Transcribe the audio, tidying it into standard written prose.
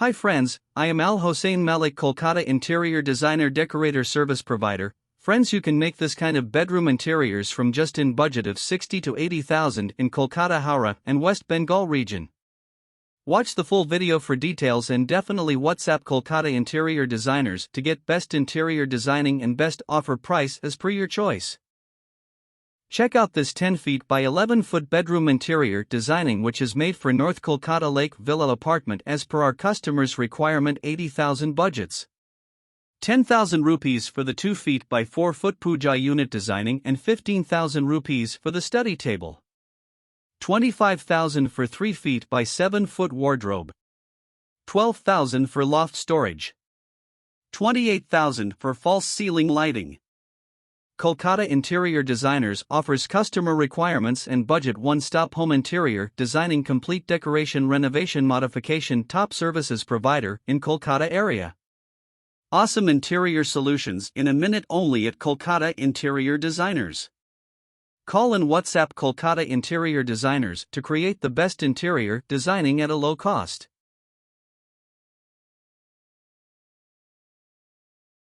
Hi friends, I am Al Hossein Malik, Kolkata Interior Designer Decorator Service Provider. Friends, you can make this kind of bedroom interiors from just in budget of 60 to 80,000 in Kolkata, Howrah and West Bengal region. Watch the full video for details and definitely WhatsApp Kolkata Interior Designers to get best interior designing and best offer price as per your choice. Check out this 10 feet by 11 foot bedroom interior designing, which is made for North Kolkata Lake Villa apartment as per our customer's requirement. 80,000 budgets. 10,000 rupees for the 2 feet by 4 foot puja unit designing and 15,000 rupees for the study table. 25,000 for 3 feet by 7 foot wardrobe. 12,000 for loft storage. 28,000 for false ceiling lighting. Kolkata Interior Designers offers customer requirements and budget one-stop home interior designing, complete decoration, renovation, modification, top services provider in Kolkata area. Awesome interior solutions in a minute only at Kolkata Interior Designers. Call and WhatsApp Kolkata Interior Designers to create the best interior designing at a low cost.